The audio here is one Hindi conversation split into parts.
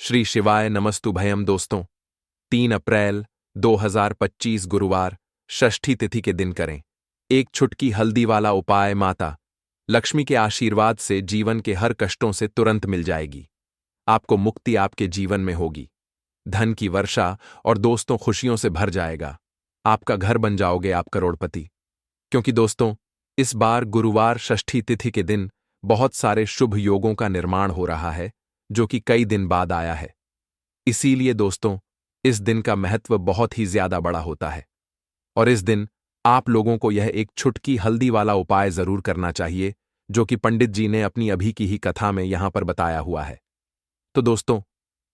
श्री शिवाय नमस्तुभयम दोस्तों। 3 अप्रैल 2025 गुरुवार षष्ठी तिथि के दिन करें एक छुटकी हल्दी वाला उपाय। माता लक्ष्मी के आशीर्वाद से जीवन के हर कष्टों से तुरंत मिल जाएगी। आपको मुक्ति आपके जीवन में होगी, धन की वर्षा और दोस्तों खुशियों से भर जाएगा। आपका घर बन जाओगे आप करोड़पति। क्योंकि दोस्तों इस बार गुरुवार षष्ठी तिथि के दिन बहुत सारे शुभ योगों का निर्माण हो रहा है, जो कि कई दिन बाद आया है। इसीलिए दोस्तों इस दिन का महत्व बहुत ही ज्यादा बड़ा होता है और इस दिन आप लोगों को यह एक छुटकी हल्दी वाला उपाय जरूर करना चाहिए, जो कि पंडित जी ने अपनी अभी की ही कथा में यहां पर बताया हुआ है। तो दोस्तों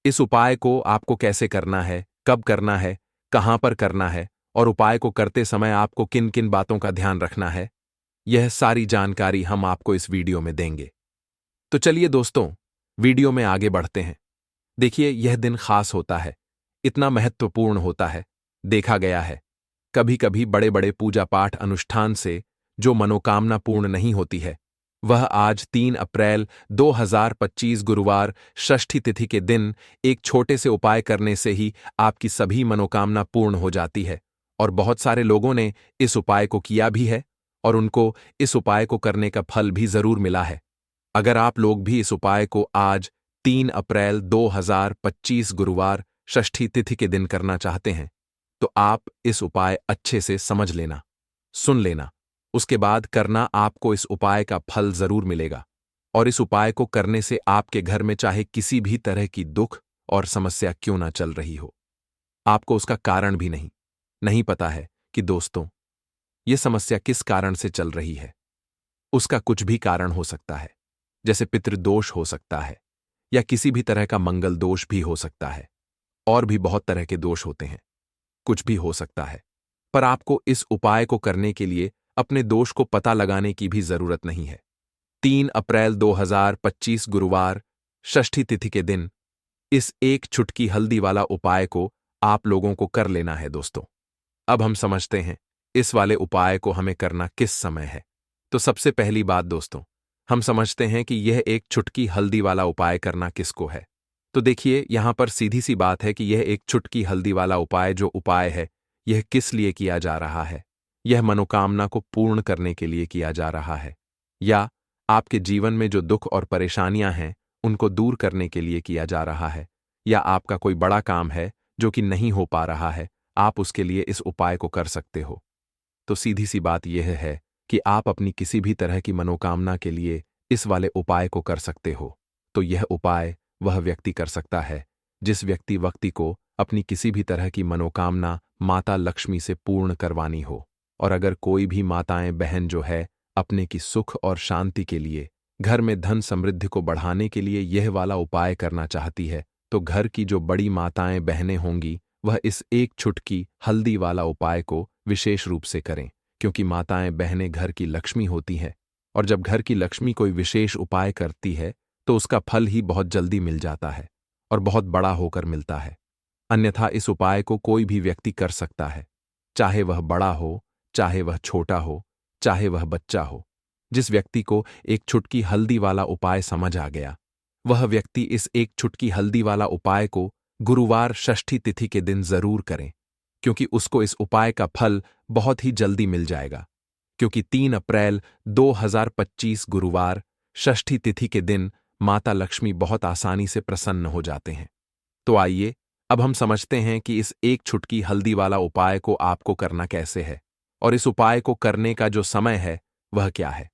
इस उपाय को आपको कैसे करना है, कब करना है, कहां पर करना है और उपाय को करते समय आपको किन किन बातों का ध्यान रखना है, यह सारी जानकारी हम आपको इस वीडियो में देंगे। तो चलिए दोस्तों वीडियो में आगे बढ़ते हैं। देखिए यह दिन खास होता है, इतना महत्वपूर्ण होता है। देखा गया है कभी कभी बड़े बड़े पूजा पाठ अनुष्ठान से जो मनोकामना पूर्ण नहीं होती है, वह आज 3 अप्रैल 2025 गुरुवार षष्ठी तिथि के दिन एक छोटे से उपाय करने से ही आपकी सभी मनोकामना पूर्ण हो जाती है। और बहुत सारे लोगों ने इस उपाय को किया भी है और उनको इस उपाय को करने का फल भी जरूर मिला है। अगर आप लोग भी इस उपाय को आज 3 अप्रैल 2025 गुरुवार षष्ठी तिथि के दिन करना चाहते हैं, तो आप इस उपाय अच्छे से समझ लेना, सुन लेना, उसके बाद करना। आपको इस उपाय का फल जरूर मिलेगा और इस उपाय को करने से आपके घर में चाहे किसी भी तरह की दुख और समस्या क्यों ना चल रही हो, आपको उसका कारण भी नहीं पता है कि दोस्तों यह समस्या किस कारण से चल रही है। उसका कुछ भी कारण हो सकता है, जैसे पितृदोष हो सकता है या किसी भी तरह का मंगल दोष भी हो सकता है, और भी बहुत तरह के दोष होते हैं, कुछ भी हो सकता है। पर आपको इस उपाय को करने के लिए अपने दोष को पता लगाने की भी जरूरत नहीं है। 3 अप्रैल 2025 गुरुवार षष्ठी तिथि के दिन इस एक छुटकी हल्दी वाला उपाय को आप लोगों को कर लेना है दोस्तों। अब हम समझते हैं इस वाले उपाय को हमें करना किस समय है। तो सबसे पहली बात दोस्तों, हम समझते हैं कि यह एक छुटकी हल्दी वाला उपाय करना किसको है। तो देखिए यहां पर सीधी सी बात है कि यह एक छुटकी हल्दी वाला उपाय जो उपाय है, यह किस लिए किया जा रहा है। यह मनोकामना को पूर्ण करने के लिए किया जा रहा है, या आपके जीवन में जो दुख और परेशानियां हैं उनको दूर करने के लिए किया जा रहा है, या आपका कोई बड़ा काम है जो कि नहीं हो पा रहा है, आप उसके लिए इस उपाय को कर सकते हो। तो सीधी सी बात यह है कि आप अपनी किसी भी तरह की मनोकामना के लिए इस वाले उपाय को कर सकते हो। तो यह उपाय वह व्यक्ति कर सकता है जिस व्यक्ति को अपनी किसी भी तरह की मनोकामना माता लक्ष्मी से पूर्ण करवानी हो। और अगर कोई भी माताएं बहन जो है अपने की सुख और शांति के लिए, घर में धन समृद्धि को बढ़ाने के लिए यह वाला उपाय करना चाहती है, तो घर की जो बड़ी माताएं बहनें होंगी वह इस एक छुटकी हल्दी वाला उपाय को विशेष रूप से करें। क्योंकि माताएं बहनें घर की लक्ष्मी होती हैं, और जब घर की लक्ष्मी कोई विशेष उपाय करती है तो उसका फल ही बहुत जल्दी मिल जाता है और बहुत बड़ा होकर मिलता है। अन्यथा इस उपाय को कोई भी व्यक्ति कर सकता है, चाहे वह बड़ा हो, चाहे वह छोटा हो, चाहे वह बच्चा हो। जिस व्यक्ति को एक छुटकी हल्दी वाला उपाय समझ आ गया, वह व्यक्ति इस एक छुटकी हल्दी वाला उपाय को गुरुवार षष्ठी तिथि के दिन जरूर करें, क्योंकि उसको इस उपाय का फल बहुत ही जल्दी मिल जाएगा। क्योंकि 3 अप्रैल 2025 गुरुवार षष्ठी तिथि के दिन माता लक्ष्मी बहुत आसानी से प्रसन्न हो जाते हैं। तो आइए अब हम समझते हैं कि इस एक छुटकी हल्दी वाला उपाय को आपको करना कैसे है और इस उपाय को करने का जो समय है वह क्या है।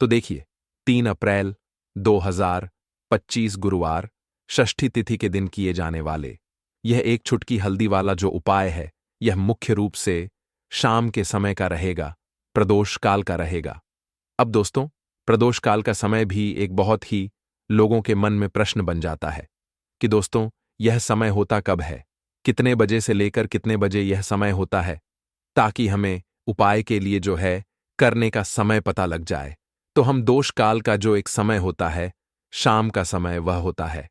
तो देखिए 3 अप्रैल 2025 गुरुवार षष्ठी तिथि के दिन किए जाने वाले यह एक छुटकी हल्दी वाला जो उपाय है, यह मुख्य रूप से शाम के समय का रहेगा, प्रदोष काल का रहेगा। अब दोस्तों प्रदोष काल का समय भी एक बहुत ही लोगों के मन में प्रश्न बन जाता है कि दोस्तों यह समय होता कब है, कितने बजे से लेकर कितने बजे यह समय होता है, ताकि हमें उपाय के लिए जो है करने का समय पता लग जाए। तो हम दोष काल का जो एक समय होता है, शाम का समय, वह होता है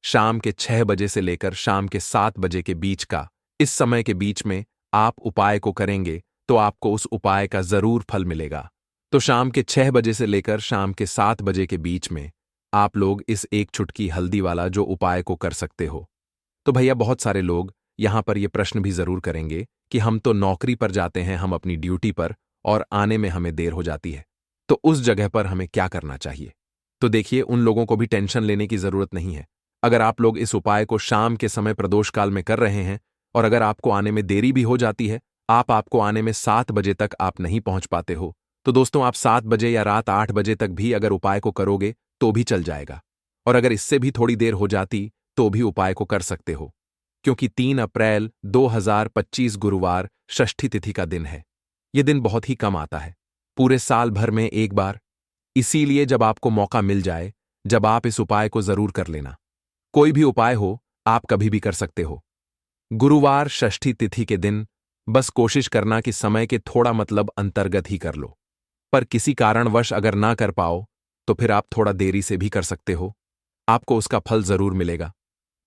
शाम के 6 बजे से लेकर शाम के 7 बजे के बीच का। इस समय के बीच में आप उपाय को करेंगे तो आपको उस उपाय का जरूर फल मिलेगा। तो शाम के 6 बजे से लेकर शाम के 7 बजे के बीच में आप लोग इस एक चुटकी हल्दी वाला जो उपाय को कर सकते हो। तो भैया बहुत सारे लोग यहाँ पर ये प्रश्न भी जरूर करेंगे कि हम तो नौकरी पर जाते हैं, हम अपनी ड्यूटी पर, और आने में हमें देर हो जाती है, तो उस जगह पर हमें क्या करना चाहिए। तो देखिए, उन लोगों को भी टेंशन लेने की जरूरत नहीं है। अगर आप लोग इस उपाय को शाम के समय प्रदोष काल में कर रहे हैं और अगर आपको आने में देरी भी हो जाती है, आपको आने में 7 बजे तक आप नहीं पहुंच पाते हो, तो दोस्तों आप 7 बजे या रात 8 बजे तक भी अगर उपाय को करोगे तो भी चल जाएगा। और अगर इससे भी थोड़ी देर हो जाती तो भी उपाय को कर सकते हो, क्योंकि 3 अप्रैल 2025 गुरुवार षष्ठी तिथि का दिन है। यह दिन बहुत ही कम आता है, पूरे साल भर में एक बार। इसीलिए जब आपको मौका मिल जाए, जब आप इस उपाय को जरूर कर लेना। कोई भी उपाय हो, आप कभी भी कर सकते हो। गुरुवार षष्ठी तिथि के दिन बस कोशिश करना कि समय के थोड़ा मतलब अंतर्गत ही कर लो। पर किसी कारणवश अगर ना कर पाओ तो फिर आप थोड़ा देरी से भी कर सकते हो, आपको उसका फल जरूर मिलेगा।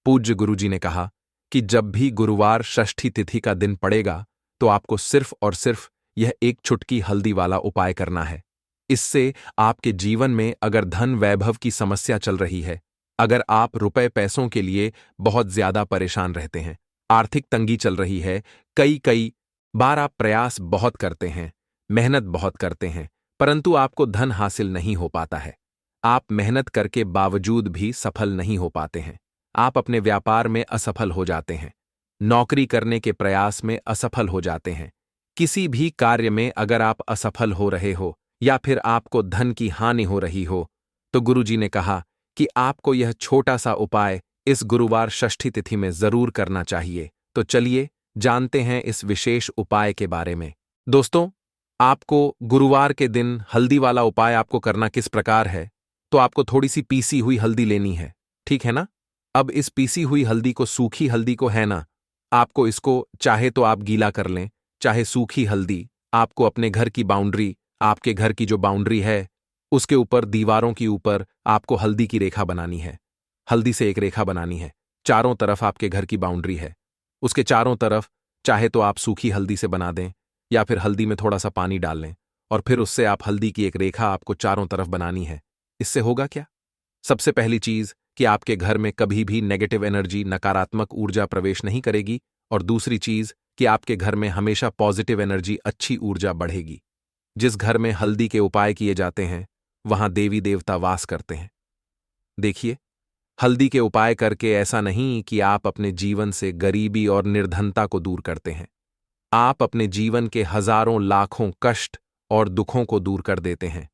पूज्य गुरुजी ने कहा कि जब भी गुरुवार षष्ठी तिथि का दिन पड़ेगा तो आपको सिर्फ और सिर्फ यह एक चुटकी हल्दी वाला उपाय करना है। इससे आपके जीवन में अगर धन वैभव की समस्या चल रही है, अगर आप रुपए पैसों के लिए बहुत ज्यादा परेशान रहते हैं, आर्थिक तंगी चल रही है, कई कई बार आप प्रयास बहुत करते हैं, मेहनत बहुत करते हैं, परंतु आपको धन हासिल नहीं हो पाता है, आप मेहनत करके बावजूद भी सफल नहीं हो पाते हैं, आप अपने व्यापार में असफल हो जाते हैं, नौकरी करने के प्रयास में असफल हो जाते हैं, किसी भी कार्य में अगर आप असफल हो रहे हो या फिर आपको धन की हानि हो रही हो, तो गुरुजी ने कहा कि आपको यह छोटा सा उपाय इस गुरुवार षष्ठी तिथि में जरूर करना चाहिए। तो चलिए जानते हैं इस विशेष उपाय के बारे में। दोस्तों, आपको गुरुवार के दिन हल्दी वाला उपाय आपको करना किस प्रकार है, तो आपको थोड़ी सी पीसी हुई हल्दी लेनी है, ठीक है ना। अब इस पीसी हुई हल्दी को, सूखी हल्दी को है ना, आपको इसको चाहे तो आप गीला कर लें, चाहे सूखी हल्दी आपको अपने घर की बाउंड्री, आपके घर की जो बाउंड्री है उसके ऊपर, दीवारों के ऊपर आपको हल्दी की रेखा बनानी है। हल्दी से एक रेखा बनानी है, चारों तरफ आपके घर की बाउंड्री है, उसके चारों तरफ चाहे तो आप सूखी हल्दी से बना दें या फिर हल्दी में थोड़ा सा पानी डाल लें और फिर उससे आप हल्दी की एक रेखा आपको चारों तरफ बनानी है। इससे होगा क्या? सबसे पहली चीज कि आपके घर में कभी भी नेगेटिव एनर्जी, नकारात्मक ऊर्जा प्रवेश नहीं करेगी, और दूसरी चीज कि आपके घर में हमेशा पॉजिटिव एनर्जी, अच्छी ऊर्जा बढ़ेगी। जिस घर में हल्दी के उपाय किए जाते हैं वहां देवी देवता वास करते हैं। देखिए, हल्दी के उपाय करके ऐसा नहीं कि आप अपने जीवन से गरीबी और निर्धनता को दूर करते हैं, आप अपने जीवन के हजारों लाखों कष्ट और दुखों को दूर कर देते हैं।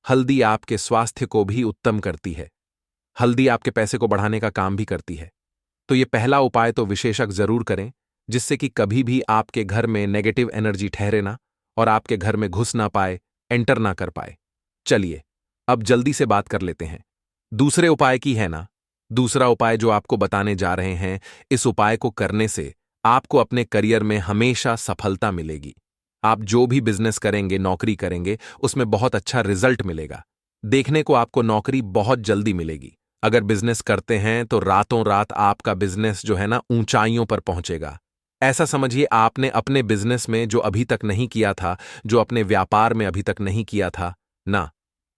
हल्दी आपके स्वास्थ्य को भी उत्तम करती है, हल्दी आपके पैसे को बढ़ाने का काम भी करती है। तो ये पहला उपाय तो विशेषज्ञ जरूर करें, जिससे कि कभी भी आपके घर में नेगेटिव एनर्जी ठहरे ना और आपके घर में घुस ना पाए, एंटर ना कर पाए। चलिए अब जल्दी से बात कर लेते हैं दूसरे उपाय की, है ना। दूसरा उपाय जो आपको बताने जा रहे हैं, इस उपाय को करने से आपको अपने करियर में हमेशा सफलता मिलेगी। आप जो भी बिजनेस करेंगे, नौकरी करेंगे, उसमें बहुत अच्छा रिजल्ट मिलेगा। देखने को आपको नौकरी बहुत जल्दी मिलेगी। अगर बिजनेस करते हैं तो रातों रात आपका बिजनेस जो है ना ऊंचाइयों पर पहुंचेगा। ऐसा समझिए, आपने अपने बिजनेस में जो अभी तक नहीं किया था, जो अपने व्यापार में अभी तक नहीं किया था ना,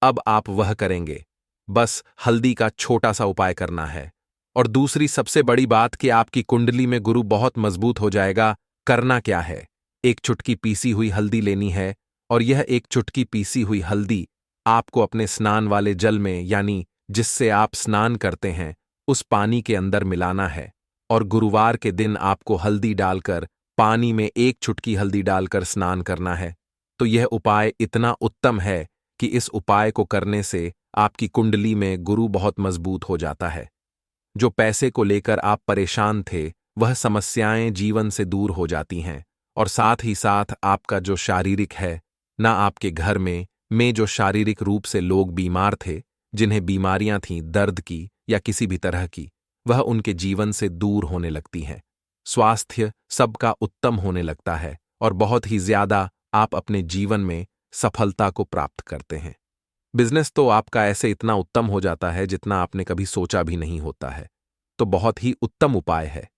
अब आप वह करेंगे। बस हल्दी का छोटा सा उपाय करना है। और दूसरी सबसे बड़ी बात कि आपकी कुंडली में गुरु बहुत मजबूत हो जाएगा। करना क्या है? एक चुटकी पीसी हुई हल्दी लेनी है और यह एक चुटकी पीसी हुई हल्दी आपको अपने स्नान वाले जल में, यानी जिससे आप स्नान करते हैं, उस पानी के अंदर मिलाना है। और गुरुवार के दिन आपको हल्दी डालकर, पानी में एक चुटकी हल्दी डालकर स्नान करना है। तो यह उपाय इतना उत्तम है कि इस उपाय को करने से आपकी कुंडली में गुरु बहुत मजबूत हो जाता है। जो पैसे को लेकर आप परेशान थे, वह समस्याएं जीवन से दूर हो जाती हैं, और साथ ही साथ आपका जो शारीरिक है ना, आपके घर में जो शारीरिक रूप से लोग बीमार थे, जिन्हें बीमारियां थीं दर्द की या किसी भी तरह की, वह उनके जीवन से दूर होने लगती हैं। स्वास्थ्य सबका उत्तम होने लगता है और बहुत ही ज्यादा आप अपने जीवन में सफलता को प्राप्त करते हैं। बिजनेस तो आपका ऐसे इतना उत्तम हो जाता है जितना आपने कभी सोचा भी नहीं होता है। तो बहुत ही उत्तम उपाय है।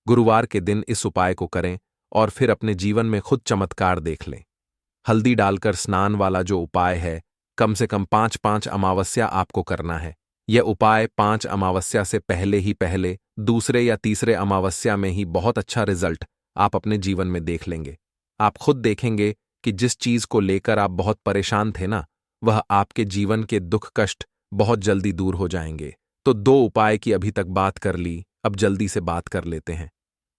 गुरुवार के दिन इस उपाय को करें और फिर अपने जीवन में खुद चमत्कार देख लें। हल्दी डालकर स्नान वाला जो उपाय है, कम से कम 5-5 अमावस्या आपको करना है। यह उपाय 5 अमावस्या से पहले दूसरे या तीसरे अमावस्या में ही बहुत अच्छा रिजल्ट आप अपने जीवन में देख लेंगे। आप खुद देखेंगे कि जिस चीज को लेकर आप बहुत परेशान थे ना, वह आपके जीवन के दुख कष्ट बहुत जल्दी दूर हो जाएंगे। तो 2 उपाय की अभी तक बात कर ली, अब जल्दी से बात कर लेते हैं।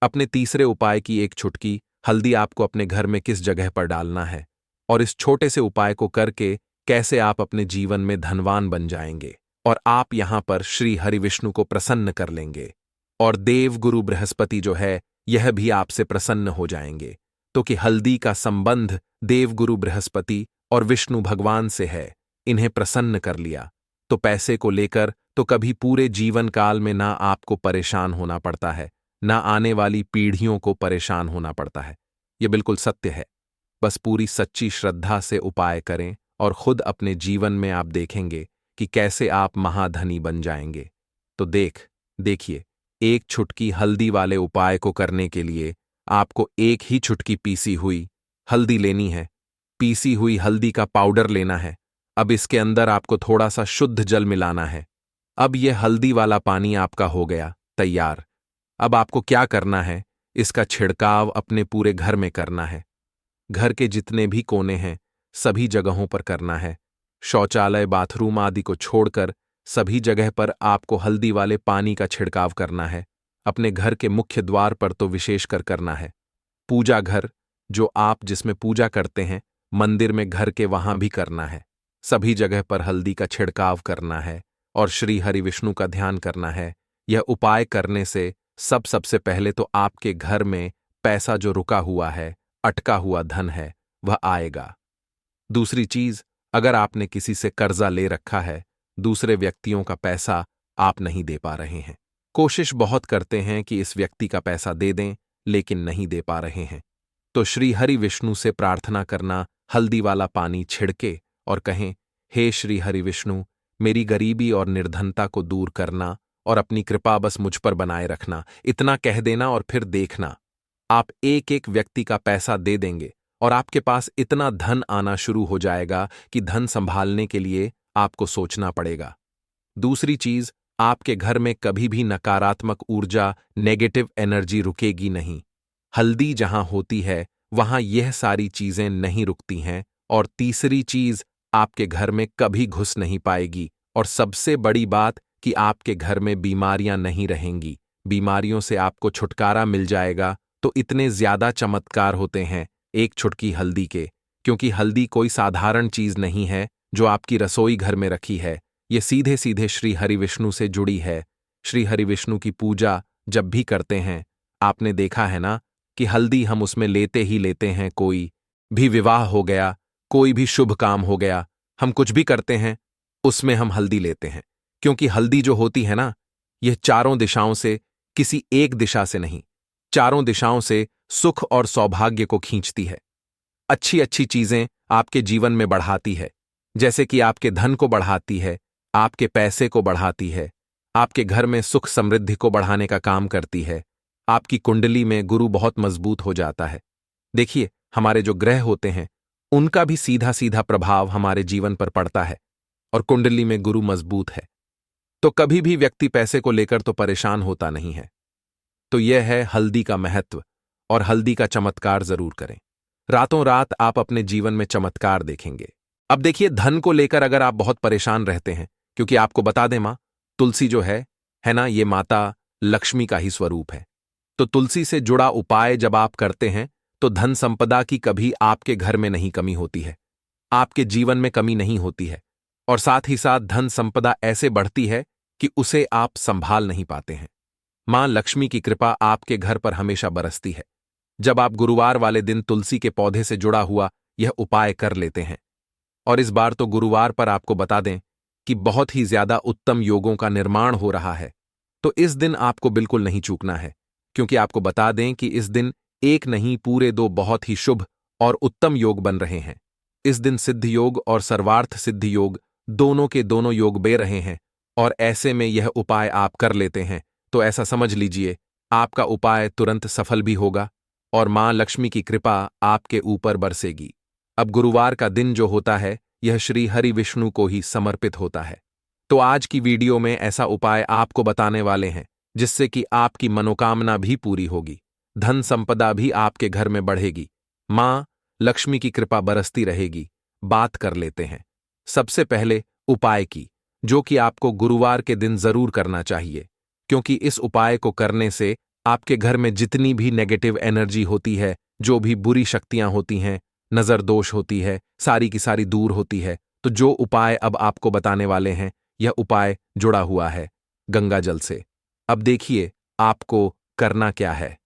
अपने तीसरे उपाय की एक चुटकी हल्दी आपको अपने घर में किस जगह पर डालना है और इस छोटे से उपाय को करके कैसे आप अपने जीवन में धनवान बन जाएंगे और आप यहां पर श्री हरि विष्णु को प्रसन्न कर लेंगे और देव गुरु बृहस्पति जो है यह भी आपसे प्रसन्न हो जाएंगे। तो कि हल्दी का संबंध देव गुरु बृहस्पति और विष्णु भगवान से है, इन्हें प्रसन्न कर लिया तो पैसे को लेकर तो कभी पूरे जीवन काल में ना आपको परेशान होना पड़ता है, ना आने वाली पीढ़ियों को परेशान होना पड़ता है। यह बिल्कुल सत्य है। बस पूरी सच्ची श्रद्धा से उपाय करें और खुद अपने जीवन में आप देखेंगे कि कैसे आप महाधनी बन जाएंगे। तो देखिए, एक चुटकी हल्दी वाले उपाय को करने के लिए आपको एक ही चुटकी पीसी हुई हल्दी लेनी है। पीसी हुई हल्दी का पाउडर लेना है। अब इसके अंदर आपको थोड़ा सा शुद्ध जल मिलाना है। अब यह हल्दी वाला पानी आपका हो गया तैयार। अब आपको क्या करना है, इसका छिड़काव अपने पूरे घर में करना है। घर के जितने भी कोने हैं सभी जगहों पर करना है। शौचालय, बाथरूम आदि को छोड़कर सभी जगह पर आपको हल्दी वाले पानी का छिड़काव करना है। अपने घर के मुख्य द्वार पर तो विशेषकर करना है। पूजा घर, जो आप जिसमें पूजा करते हैं, मंदिर में घर के वहां भी करना है। सभी जगह पर हल्दी का छिड़काव करना है और श्री हरि विष्णु का ध्यान करना है। यह उपाय करने से सबसे पहले तो आपके घर में पैसा जो रुका हुआ है, अटका हुआ धन है, वह आएगा। दूसरी चीज, अगर आपने किसी से कर्जा ले रखा है, दूसरे व्यक्तियों का पैसा आप नहीं दे पा रहे हैं, कोशिश बहुत करते हैं कि इस व्यक्ति का पैसा दे दें, लेकिन नहीं दे पा रहे हैं, तो श्री हरि विष्णु से प्रार्थना करना, हल्दी वाला पानी छिड़के और कहें, हे श्री हरि विष्णु, मेरी गरीबी और निर्धनता को दूर करना और अपनी कृपा बस मुझ पर बनाए रखना। इतना कह देना और फिर देखना, आप एक एक व्यक्ति का पैसा दे देंगे और आपके पास इतना धन आना शुरू हो जाएगा कि धन संभालने के लिए आपको सोचना पड़ेगा। दूसरी चीज, आपके घर में कभी भी नकारात्मक ऊर्जा, नेगेटिव एनर्जी रुकेगी नहीं। हल्दी जहां होती है वहां यह सारी चीजें नहीं रुकती हैं। और तीसरी चीज, आपके घर में कभी घुस नहीं पाएगी। और सबसे बड़ी बात कि आपके घर में बीमारियां नहीं रहेंगी। बीमारियों से आपको छुटकारा मिल जाएगा। तो इतने ज्यादा चमत्कार होते हैं एक चुटकी हल्दी के, क्योंकि हल्दी कोई साधारण चीज नहीं है जो आपकी रसोई घर में रखी है। ये सीधे सीधे श्री हरि विष्णु से जुड़ी है। श्री हरि विष्णु की पूजा जब भी करते हैं, आपने देखा है ना कि हल्दी हम उसमें लेते ही लेते हैं। कोई भी विवाह हो गया, कोई भी शुभ काम हो गया, हम कुछ भी करते हैं उसमें हम हल्दी लेते हैं, क्योंकि हल्दी जो होती है ना, यह चारों दिशाओं से, किसी एक दिशा से नहीं, चारों दिशाओं से सुख और सौभाग्य को खींचती है। अच्छी अच्छी चीजें आपके जीवन में बढ़ाती है, जैसे कि आपके धन को बढ़ाती है, आपके पैसे को बढ़ाती है, आपके घर में सुख समृद्धि को बढ़ाने का काम करती है। आपकी कुंडली में गुरु बहुत मजबूत हो जाता है। देखिए, हमारे जो ग्रह होते हैं उनका भी सीधा सीधा प्रभाव हमारे जीवन पर पड़ता है, और कुंडली में गुरु मजबूत है तो कभी भी व्यक्ति पैसे को लेकर तो परेशान होता नहीं है। तो यह है हल्दी का महत्व, और हल्दी का चमत्कार जरूर करें। रातों रात आप अपने जीवन में चमत्कार देखेंगे। अब देखिए, धन को लेकर अगर आप बहुत परेशान रहते हैं, क्योंकि आपको बता दें मां तुलसी जो है ना, ये माता लक्ष्मी का ही स्वरूप है। तो तुलसी से जुड़ा उपाय जब आप करते हैं तो धन संपदा की कभी आपके घर में नहीं कमी होती है, आपके जीवन में कमी नहीं होती है, और साथ ही साथ धन संपदा ऐसे बढ़ती है कि उसे आप संभाल नहीं पाते हैं। मां लक्ष्मी की कृपा आपके घर पर हमेशा बरसती है जब आप गुरुवार वाले दिन तुलसी के पौधे से जुड़ा हुआ यह उपाय कर लेते हैं। और इस बार तो गुरुवार पर आपको बता दें कि बहुत ही ज्यादा उत्तम योगों का निर्माण हो रहा है, तो इस दिन आपको बिल्कुल नहीं चूकना है, क्योंकि आपको बता दें कि इस दिन एक नहीं पूरे 2 बहुत ही शुभ और उत्तम योग बन रहे हैं। इस दिन सिद्ध योग और सर्वार्थ सिद्ध योग दोनों के दोनों योग बन रहे हैं, और ऐसे में यह उपाय आप कर लेते हैं तो ऐसा समझ लीजिए आपका उपाय तुरंत सफल भी होगा और मां लक्ष्मी की कृपा आपके ऊपर बरसेगी। अब गुरुवार का दिन जो होता है यह श्री हरि विष्णु को ही समर्पित होता है। तो आज की वीडियो में ऐसा उपाय आपको बताने वाले हैं जिससे कि आपकी मनोकामना भी पूरी होगी, धन संपदा भी आपके घर में बढ़ेगी, मां लक्ष्मी की कृपा बरसती रहेगी। बात कर लेते हैं सबसे पहले उपाय की, जो कि आपको गुरुवार के दिन जरूर करना चाहिए, क्योंकि इस उपाय को करने से आपके घर में जितनी भी नेगेटिव एनर्जी होती है, जो भी बुरी शक्तियां होती हैं, नजर दोष होती है, सारी की सारी दूर होती है। तो जो उपाय अब आपको बताने वाले हैं, यह उपाय जुड़ा हुआ है गंगा जल से। अब देखिए आपको करना क्या है।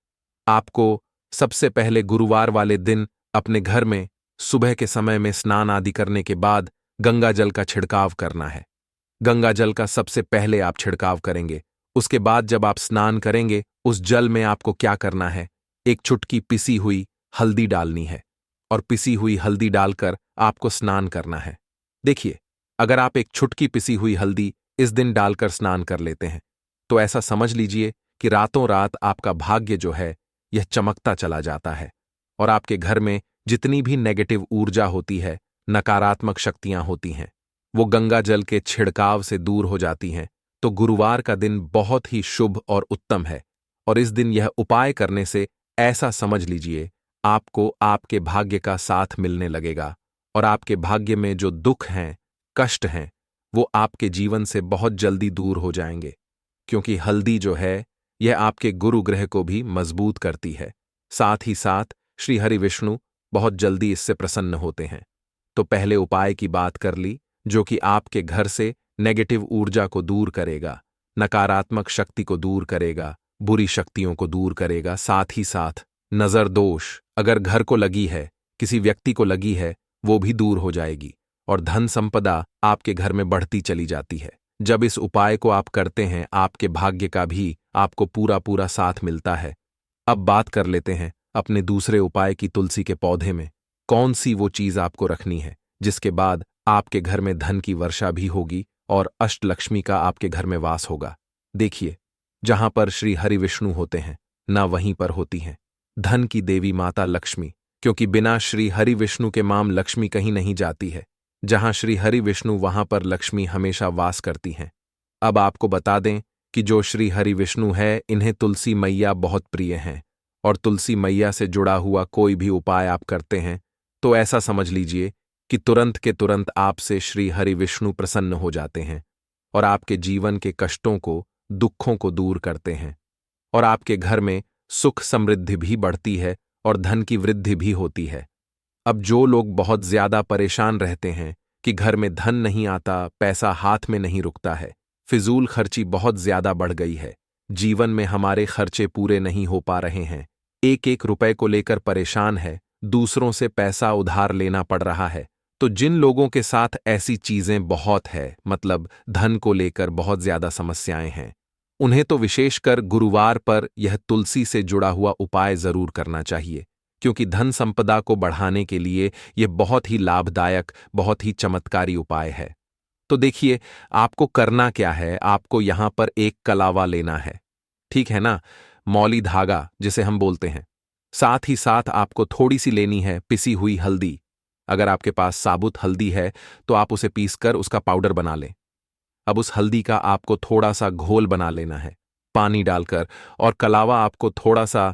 आपको सबसे पहले गुरुवार वाले दिन अपने घर में सुबह के समय में स्नान आदि करने के बाद गंगा जल का छिड़काव करना है। गंगा जल का सबसे पहले आप छिड़काव करेंगे। उसके बाद जब आप स्नान करेंगे, उस जल में आपको क्या करना है, एक चुटकी पिसी हुई हल्दी डालनी है और पिसी हुई हल्दी डालकर आपको स्नान करना है। देखिए, अगर आप एक चुटकी पिसी हुई हल्दी इस दिन डालकर स्नान कर लेते हैं, तो ऐसा समझ लीजिए कि रातों रात आपका भाग्य जो है यह चमकता चला जाता है और आपके घर में जितनी भी नेगेटिव ऊर्जा होती है, नकारात्मक शक्तियां होती हैं, वो गंगा जल के छिड़काव से दूर हो जाती हैं। तो गुरुवार का दिन बहुत ही शुभ और उत्तम है और इस दिन यह उपाय करने से ऐसा समझ लीजिए आपको आपके भाग्य का साथ मिलने लगेगा और आपके भाग्य में जो दुख हैं, कष्ट हैं, वो आपके जीवन से बहुत जल्दी दूर हो जाएंगे, क्योंकि हल्दी जो है यह आपके गुरु ग्रह को भी मजबूत करती है। साथ ही साथ श्री हरि विष्णु बहुत जल्दी इससे प्रसन्न होते हैं। तो पहले उपाय की बात कर ली, जो कि आपके घर से नेगेटिव ऊर्जा को दूर करेगा, नकारात्मक शक्ति को दूर करेगा, बुरी शक्तियों को दूर करेगा। साथ ही साथ नजर दोष अगर घर को लगी है, किसी व्यक्ति को लगी है, वो भी दूर हो जाएगी और धन संपदा आपके घर में बढ़ती चली जाती है। जब इस उपाय को आप करते हैं, आपके भाग्य का भी आपको पूरा पूरा साथ मिलता है। अब बात कर लेते हैं अपने दूसरे उपाय की। तुलसी के पौधे में कौन सी वो चीज आपको रखनी है जिसके बाद आपके घर में धन की वर्षा भी होगी और अष्टलक्ष्मी का आपके घर में वास होगा। देखिए, जहां पर श्री हरि विष्णु होते हैं, ना वहीं पर होती हैं धन की देवी माता लक्ष्मी, क्योंकि बिना श्री हरि विष्णु के माम लक्ष्मी कहीं नहीं जाती है। जहां श्री हरि विष्णु वहां पर लक्ष्मी हमेशा वास करती हैं। अब आपको बता दें कि जो श्री हरि विष्णु है, इन्हें तुलसी मैया बहुत प्रिय हैं और तुलसी मैया से जुड़ा हुआ कोई भी उपाय आप करते हैं तो ऐसा समझ लीजिए कि तुरंत के तुरंत आपसे श्री हरि विष्णु प्रसन्न हो जाते हैं और आपके जीवन के कष्टों को, दुखों को दूर करते हैं और आपके घर में सुख समृद्धि भी बढ़ती है और धन की वृद्धि भी होती है। अब जो लोग बहुत ज्यादा परेशान रहते हैं कि घर में धन नहीं आता, पैसा हाथ में नहीं रुकता है, फिजूल खर्ची बहुत ज्यादा बढ़ गई है, जीवन में हमारे खर्चे पूरे नहीं हो पा रहे हैं, एक एक रुपए को लेकर परेशान है, दूसरों से पैसा उधार लेना पड़ रहा है, तो जिन लोगों के साथ ऐसी चीजें बहुत है, मतलब धन को लेकर बहुत ज्यादा समस्याएं हैं, उन्हें तो विशेषकर गुरुवार पर यह तुलसी से जुड़ा हुआ उपाय जरूर करना चाहिए, क्योंकि धन संपदा को बढ़ाने के लिए यह बहुत ही लाभदायक, बहुत ही चमत्कारी उपाय है। तो देखिए, आपको करना क्या है, आपको यहां पर एक कलावा लेना है, ठीक है ना, मौली धागा जिसे हम बोलते हैं। साथ ही साथ आपको थोड़ी सी लेनी है पिसी हुई हल्दी। अगर आपके पास साबुत हल्दी है तो आप उसे पीसकर उसका पाउडर बना लें। अब उस हल्दी का आपको थोड़ा सा घोल बना लेना है पानी डालकर, और कलावा आपको थोड़ा सा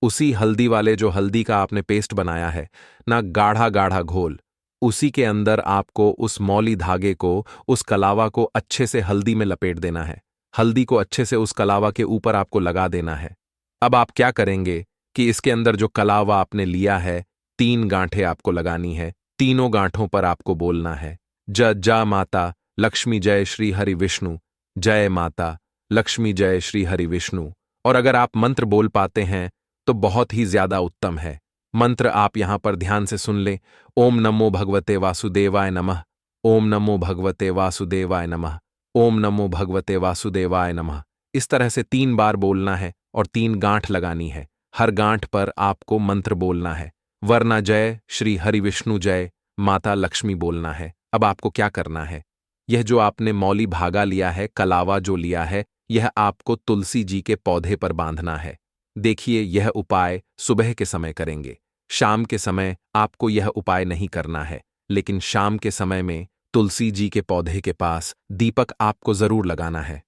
उसी हल्दी वाले जो हल्दी का आपने पेस्ट बनाया है ना, गाढ़ा गाढ़ा घोल, उसी के अंदर आपको उस मौली धागे को, उस कलावा को अच्छे से हल्दी में लपेट देना है। हल्दी को अच्छे से उस कलावा के ऊपर आपको लगा देना है। अब आप क्या करेंगे कि इसके अंदर जो कलावा आपने लिया है, 3 गांठें आपको लगानी है। तीनों गांठों पर आपको बोलना है, जा माता लक्ष्मी जय श्री हरि विष्णु, जय माता लक्ष्मी जय श्री हरि विष्णु। और अगर आप मंत्र बोल पाते हैं तो बहुत ही ज्यादा उत्तम है। मंत्र आप यहां पर ध्यान से सुन लें। ओम नमो भगवते वासुदेवाय नमः, ओम नमो भगवते वासुदेवाय नमः, ओम नमो भगवते वासुदेवाय नमः। इस तरह से 3 बार बोलना है और 3 गांठ लगानी है। हर गांठ पर आपको मंत्र बोलना है, वरना जय श्री हरि विष्णु जय माता लक्ष्मी बोलना है। अब आपको क्या करना है, यह जो आपने मौली भागा लिया है, कलावा जो लिया है, यह आपको तुलसी जी के पौधे पर बांधना है। देखिए, यह उपाय सुबह के समय करेंगे, शाम के समय आपको यह उपाय नहीं करना है, लेकिन शाम के समय में तुलसी जी के पौधे के पास दीपक आपको जरूर लगाना है।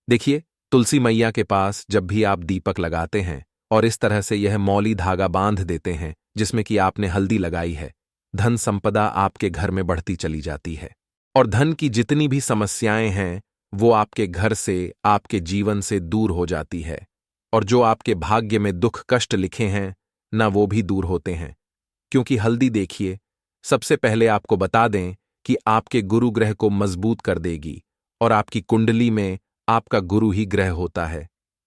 देखिए, तुलसी मैया के पास जब भी आप दीपक लगाते हैं और इस तरह से यह मौली धागा बांध देते हैं जिसमें कि आपने हल्दी लगाई है, धन संपदा आपके घर में बढ़ती चली जाती है और धन की जितनी भी समस्याएं हैं वो आपके घर से, आपके जीवन से दूर हो जाती है और जो आपके भाग्य में दुख कष्ट लिखे हैं ना वो भी दूर होते हैं। क्योंकि हल्दी देखिए, सबसे पहले आपको बता दें कि आपके गुरु ग्रह को मजबूत कर देगी और आपकी कुंडली में आपका गुरु ही ग्रह होता है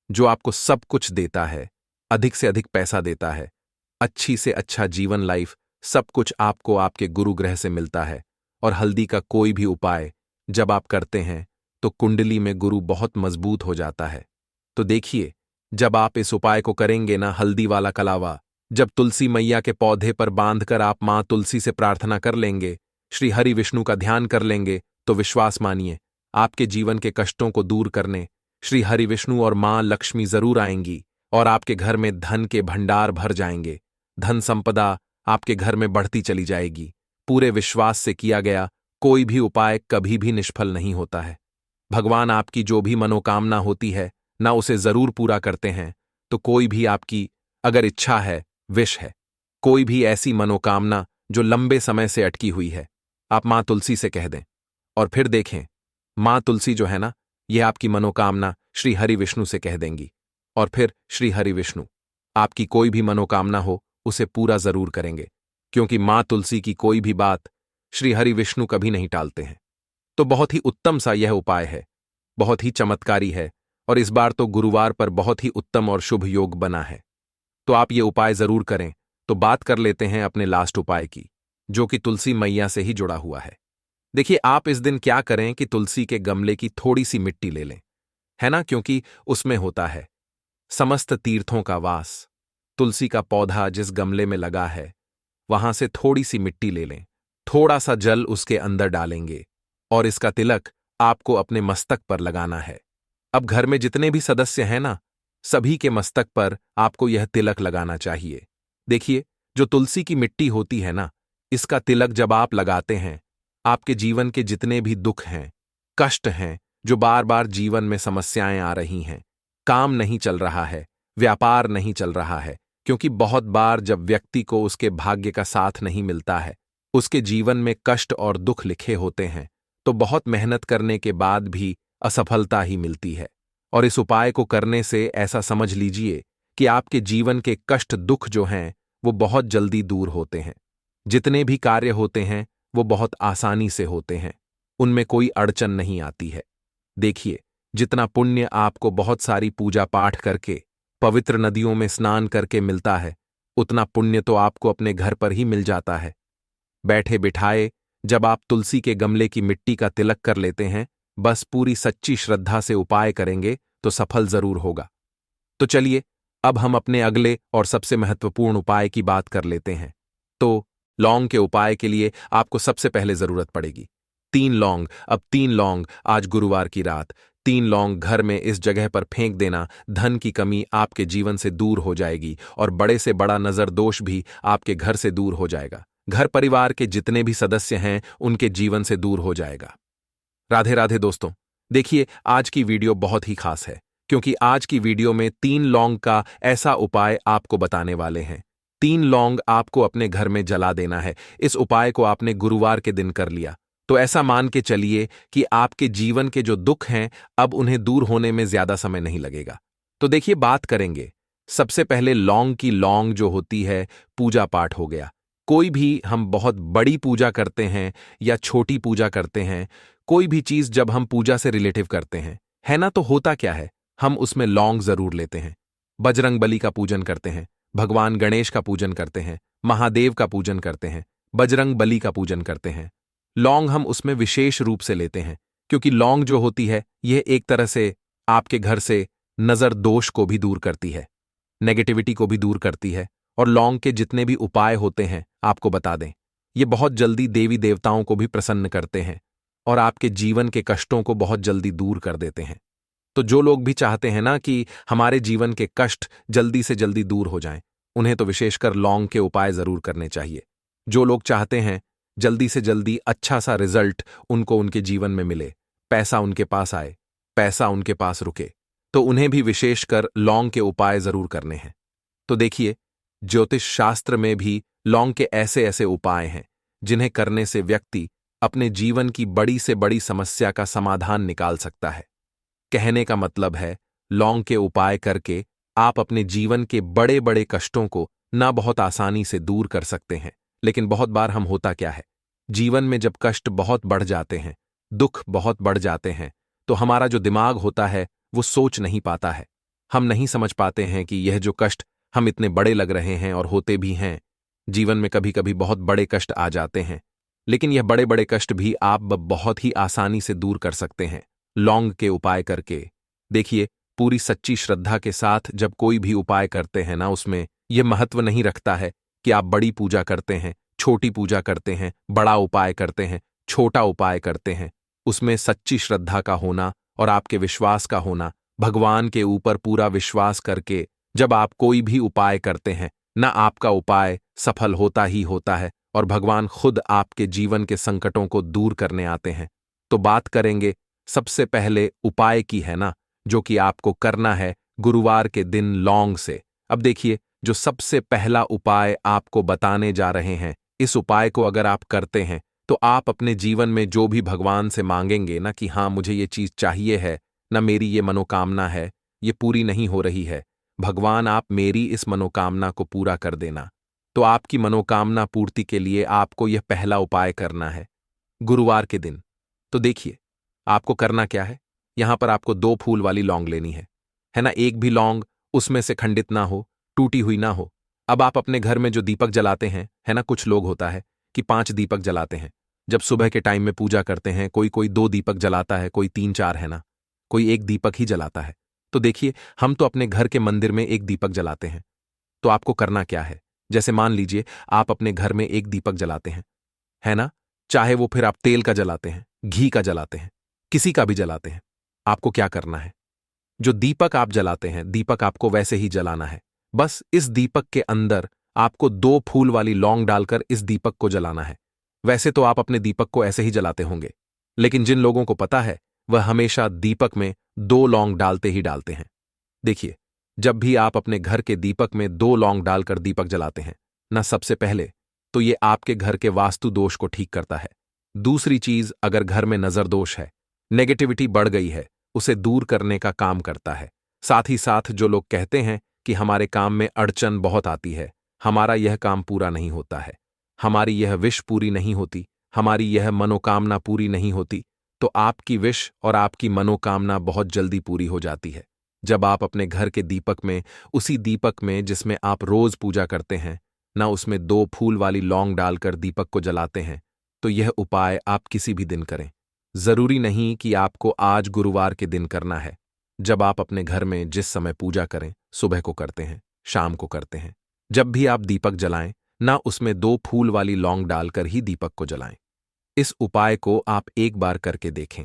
जो आपको सब कुछ देता है, अधिक से अधिक पैसा देता है, अच्छी से अच्छा जीवन लाइफ, सब कुछ आपको आपके गुरु ग्रह से मिलता है। और हल्दी का कोई भी उपाय जब आप करते हैं तो कुंडली में गुरु बहुत मजबूत हो जाता है। तो देखिए, जब आप इस उपाय को करेंगे ना, हल्दी वाला कलावा, जब तुलसी मैया के पौधे पर बांधकर आप मां तुलसी से प्रार्थना कर लेंगे, श्री हरि विष्णु का ध्यान कर लेंगे, तो विश्वास मानिए आपके जीवन के कष्टों को दूर करने श्री हरि विष्णु और मां लक्ष्मी जरूर आएंगी और आपके घर में धन के भंडार भर जाएंगे। धन संपदा आपके घर में बढ़ती चली जाएगी। पूरे विश्वास से किया गया कोई भी उपाय कभी भी निष्फल नहीं होता है। भगवान आपकी जो भी मनोकामना होती है ना, उसे जरूर पूरा करते हैं। तो कोई भी आपकी अगर इच्छा है, विश है, कोई भी ऐसी मनोकामना जो लंबे समय से अटकी हुई है, आप मां तुलसी से कह दें और फिर देखें, मां तुलसी जो है ना, यह आपकी मनोकामना श्री हरि विष्णु से कह देंगी और फिर श्री हरि विष्णु आपकी कोई भी मनोकामना हो उसे पूरा जरूर करेंगे। क्योंकि मां तुलसी की कोई भी बात श्री हरि विष्णु कभी नहीं टालते हैं। तो बहुत ही उत्तम सा यह उपाय है, बहुत ही चमत्कारी है और इस बार तो गुरुवार पर बहुत ही उत्तम और शुभ योग बना है। तो आप ये उपाय जरूर करें। तो बात कर लेते हैं अपने लास्ट उपाय की, जो कि तुलसी मैया से ही जुड़ा हुआ है। देखिए, आप इस दिन क्या करें कि तुलसी के गमले की थोड़ी सी मिट्टी ले लें, है ना, क्योंकि उसमें होता है समस्त तीर्थों का वास। तुलसी का पौधा जिस गमले में लगा है वहां से थोड़ी सी मिट्टी ले लें, थोड़ा सा जल उसके अंदर डालेंगे और इसका तिलक आपको अपने मस्तक पर लगाना है। अब घर में जितने भी सदस्य हैं ना, सभी के मस्तक पर आपको यह तिलक लगाना चाहिए। देखिए, जो तुलसी की मिट्टी होती है ना, इसका तिलक जब आप लगाते हैं, आपके जीवन के जितने भी दुख हैं, कष्ट हैं, जो बार बार जीवन में समस्याएं आ रही हैं, काम नहीं चल रहा है, व्यापार नहीं चल रहा है, क्योंकि बहुत बार जब व्यक्ति को उसके भाग्य का साथ नहीं मिलता है, उसके जीवन में कष्ट और दुख लिखे होते हैं, तो बहुत मेहनत करने के बाद भी असफलता ही मिलती है। और इस उपाय को करने से ऐसा समझ लीजिए कि आपके जीवन के कष्ट दुख जो हैं वो बहुत जल्दी दूर होते हैं। जितने भी कार्य होते हैं वो बहुत आसानी से होते हैं, उनमें कोई अड़चन नहीं आती है। देखिए, जितना पुण्य आपको बहुत सारी पूजा पाठ करके, पवित्र नदियों में स्नान करके मिलता है, उतना पुण्य तो आपको अपने घर पर ही मिल जाता है। बैठे बिठाए जब आप तुलसी के गमले की मिट्टी का तिलक कर लेते हैं, बस पूरी सच्ची श्रद्धा से उपाय करेंगे तो सफल जरूर होगा। तो चलिए, अब हम अपने अगले और सबसे महत्वपूर्ण उपाय की बात कर लेते हैं। तो लौंग के उपाय के लिए आपको सबसे पहले जरूरत पड़ेगी 3 लौंग। अब 3 लौंग आज गुरुवार की रात 3 लौंग घर में इस जगह पर फेंक देना, धन की कमी आपके जीवन से दूर हो जाएगी और बड़े से बड़ा नजर दोष भी आपके घर से दूर हो जाएगा। घर परिवार के जितने भी सदस्य हैं उनके जीवन से दूर हो जाएगा। राधे राधे दोस्तों, देखिए, आज की वीडियो बहुत ही खास है क्योंकि आज की वीडियो में 3 लौंग का ऐसा उपाय आपको बताने वाले हैं। 3 लौंग आपको अपने घर में जला देना है। इस उपाय को आपने गुरुवार के दिन कर लिया तो ऐसा मान के चलिए कि आपके जीवन के जो दुख हैं अब उन्हें दूर होने में ज्यादा समय नहीं लगेगा। तो देखिए, बात करेंगे सबसे पहले लौंग की। लौंग जो होती है पूजा पाठ हो गया, कोई भी हम बहुत बड़ी पूजा करते हैं या छोटी पूजा करते हैं, कोई भी चीज जब हम पूजा से रिलेटिव करते हैं, है ना, तो होता क्या है, हम उसमें लौंग जरूर लेते हैं। बजरंग बली का पूजन करते हैं, भगवान गणेश का पूजन करते हैं, महादेव का पूजन करते हैं, बजरंग बली का पूजन करते हैं। लौंग हम उसमें विशेष रूप से लेते हैं क्योंकि लौंग जो होती है यह एक तरह से आपके घर से नजर दोष को भी दूर करती है, नेगेटिविटी को भी दूर करती है। और लौंग के जितने भी उपाय होते हैं आपको बता दें, ये बहुत जल्दी देवी देवताओं को भी प्रसन्न करते हैं और आपके जीवन के कष्टों को बहुत जल्दी दूर कर देते हैं। तो जो लोग भी चाहते हैं ना कि हमारे जीवन के कष्ट जल्दी से जल्दी दूर हो जाएं, उन्हें तो विशेषकर लौंग के उपाय जरूर करने चाहिए। जो लोग चाहते हैं जल्दी से जल्दी अच्छा सा रिजल्ट उनको उनके जीवन में मिले, पैसा उनके पास आए, पैसा उनके पास रुके, तो उन्हें भी विशेषकर लौंग के उपाय जरूर करने हैं। तो देखिए, ज्योतिष शास्त्र में भी लौंग के ऐसे ऐसे उपाय हैं जिन्हें करने से व्यक्ति अपने जीवन की बड़ी से बड़ी समस्या का समाधान निकाल सकता है। कहने का मतलब है, लौंग के उपाय करके आप अपने जीवन के बड़े बड़े कष्टों को ना बहुत आसानी से दूर कर सकते हैं। लेकिन बहुत बार हम होता क्या है, जीवन में जब कष्ट बहुत बढ़ जाते हैं, दुख बहुत बढ़ जाते हैं, तो हमारा जो दिमाग होता है वो सोच नहीं पाता है। हम नहीं समझ पाते हैं कि यह जो कष्ट हम इतने बड़े लग रहे हैं और होते भी हैं। जीवन में कभी कभी बहुत बड़े कष्ट आ जाते हैं, लेकिन यह बड़े बड़े कष्ट भी आप बहुत ही आसानी से दूर कर सकते हैं लौंग के उपाय करके। देखिए, पूरी सच्ची श्रद्धा के साथ जब कोई भी उपाय करते हैं ना, उसमें यह महत्व नहीं रखता है कि आप बड़ी पूजा करते हैं, छोटी पूजा करते हैं, बड़ा उपाय करते हैं, छोटा उपाय करते हैं। उसमें सच्ची श्रद्धा का होना और आपके विश्वास का होना, भगवान के ऊपर पूरा विश्वास करके जब आप कोई भी उपाय करते हैं ना, आपका उपाय सफल होता ही होता है और भगवान खुद आपके जीवन के संकटों को दूर करने आते हैं। तो बात करेंगे सबसे पहले उपाय की, है ना, जो कि आपको करना है गुरुवार के दिन लौंग से। अब देखिए, जो सबसे पहला उपाय आपको बताने जा रहे हैं, इस उपाय को अगर आप करते हैं तो आप अपने जीवन में जो भी भगवान से मांगेंगे ना कि हाँ मुझे ये चीज चाहिए है, ना मेरी ये मनोकामना है, ये पूरी नहीं हो रही है, भगवान आप मेरी इस मनोकामना को पूरा कर देना। तो आपकी मनोकामना पूर्ति के लिए आपको यह पहला उपाय करना है गुरुवार के दिन। तो देखिए, आपको करना क्या है, यहां पर आपको 2 फूल वाली लौंग लेनी है ना। एक भी लौंग उसमें से खंडित ना हो, टूटी हुई ना हो। अब आप अपने घर में जो दीपक जलाते हैं, है ना, कुछ लोग होता है कि 5 दीपक जलाते हैं जब सुबह के टाइम में पूजा करते हैं। कोई कोई 2 दीपक जलाता है, कोई 3-4, है ना, कोई 1 दीपक ही जलाता है। तो देखिए, हम तो अपने घर के मंदिर में 1 दीपक जलाते हैं। तो आपको करना क्या है, जैसे मान लीजिए आप अपने घर में 1 दीपक जलाते हैं, है ना, चाहे वो फिर आप तेल का जलाते हैं, घी का जलाते हैं, किसी का भी जलाते हैं। आपको क्या करना है, जो दीपक आप जलाते हैं, दीपक आपको वैसे ही जलाना है। बस इस दीपक के अंदर आपको 2 फूल वाली लौंग डालकर इस दीपक को जलाना है। वैसे तो आप अपने दीपक को ऐसे ही जलाते होंगे, लेकिन जिन लोगों को पता है वह हमेशा दीपक में 2 लौंग डालते ही डालते हैं। देखिए, जब भी आप अपने घर के दीपक में 2 लौंग डालकर दीपक जलाते हैं ना, सबसे पहले तो ये आपके घर के वास्तु दोष को ठीक करता है। दूसरी चीज, अगर घर में नजर दोष है, नेगेटिविटी बढ़ गई है, उसे दूर करने का काम करता है। साथ ही साथ जो लोग कहते हैं कि हमारे काम में अड़चन बहुत आती है, हमारा यह काम पूरा नहीं होता है, हमारी यह विश पूरी नहीं होती, हमारी यह मनोकामना पूरी नहीं होती, तो आपकी विश और आपकी मनोकामना बहुत जल्दी पूरी हो जाती है जब आप अपने घर के दीपक में, उसी दीपक में जिसमें आप रोज पूजा करते हैं ना, उसमें 2 फूल वाली लौंग डालकर दीपक को जलाते हैं। तो यह उपाय आप किसी भी दिन करें। जरूरी नहीं कि आपको आज गुरुवार के दिन करना है। जब आप अपने घर में जिस समय पूजा करें, सुबह को करते हैं, शाम को करते हैं, जब भी आप दीपक जलाएं ना, उसमें 2 फूल वाली लौंग डालकर ही दीपक को जलाएं। इस उपाय को आप एक बार करके देखें,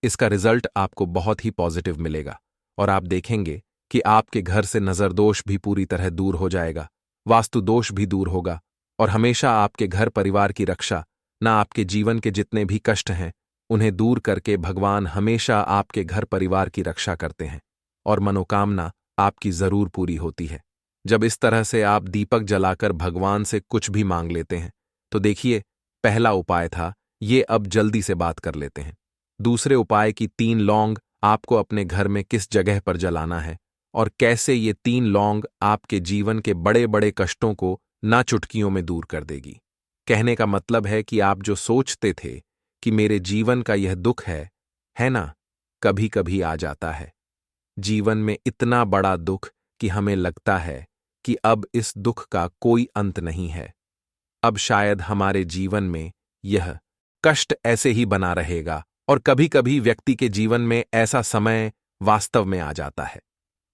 इसका रिजल्ट आपको बहुत ही पॉजिटिव मिलेगा और आप देखेंगे कि आपके घर से नजर दोष भी पूरी तरह दूर हो जाएगा, वास्तु दोष भी दूर होगा और हमेशा आपके घर परिवार की रक्षा, ना आपके जीवन के जितने भी कष्ट हैं उन्हें दूर करके भगवान हमेशा आपके घर परिवार की रक्षा करते हैं और मनोकामना आपकी जरूर पूरी होती है। जब इस तरह से आप दीपक जलाकर भगवान से कुछ भी मांग लेते हैं, तो देखिए, पहला उपाय था ये। अब जल्दी से बात कर लेते हैं दूसरे उपाय की। 3 लौंग आपको अपने घर में किस जगह पर जलाना है और कैसे ये 3 लौंग आपके जीवन के बड़े बड़े कष्टों को ना चुटकियों में दूर कर देगी। कहने का मतलब है कि आप जो सोचते थे कि मेरे जीवन का यह दुख है ना, कभी कभी आ जाता है जीवन में इतना बड़ा दुख कि हमें लगता है कि अब इस दुख का कोई अंत नहीं है। अब शायद हमारे जीवन में यह कष्ट ऐसे ही बना रहेगा और कभी कभी व्यक्ति के जीवन में ऐसा समय वास्तव में आ जाता है।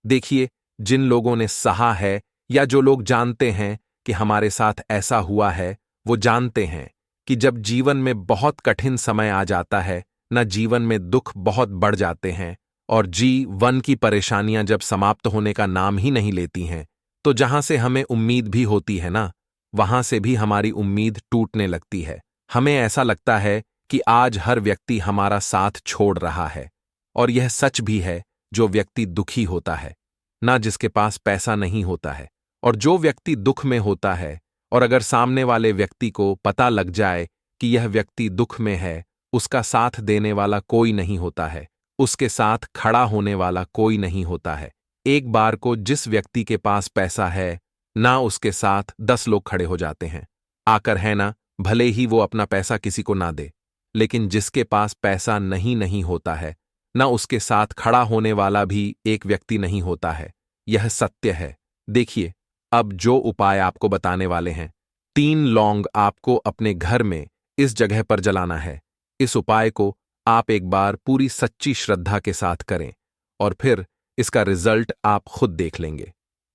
देखिए, जिन लोगों ने सहा है या जो लोग जानते हैं कि हमारे साथ ऐसा हुआ है, वो जानते हैं कि जब जीवन में बहुत कठिन समय आ जाता है ना, जीवन में दुख बहुत बढ़ जाते हैं और जीवन की परेशानियां जब समाप्त होने का नाम ही नहीं लेती हैं, तो जहां से हमें उम्मीद भी होती है ना, वहां से भी हमारी उम्मीद टूटने लगती है, हमें ऐसा लगता है कि आज हर व्यक्ति हमारा साथ छोड़ रहा है, और यह सच भी है। जो व्यक्ति दुखी होता है, ना जिसके पास पैसा नहीं होता है, और जो व्यक्ति दुख में होता है, और अगर सामने वाले व्यक्ति को पता लग जाए कि यह व्यक्ति दुख में है, उसका साथ देने वाला कोई नहीं होता है, उसके साथ खड़ा होने वाला कोई नहीं होता है। एक बार को जिस व्यक्ति के पास पैसा है, ना उसके साथ 10 लोग खड़े हो जाते हैं आकर, है ना, भले ही वो अपना पैसा किसी को ना दे। लेकिन जिसके पास पैसा नहीं होता है, ना उसके साथ खड़ा होने वाला भी एक व्यक्ति नहीं होता है। यह सत्य है। देखिए, अब जो उपाय आपको बताने वाले हैं, 3 लौंग आपको अपने घर में इस जगह पर जलाना है। इस उपाय को आप एक बार पूरी सच्ची श्रद्धा के साथ करें, और फिर इसका रिजल्ट आप खुद देख लेंगे।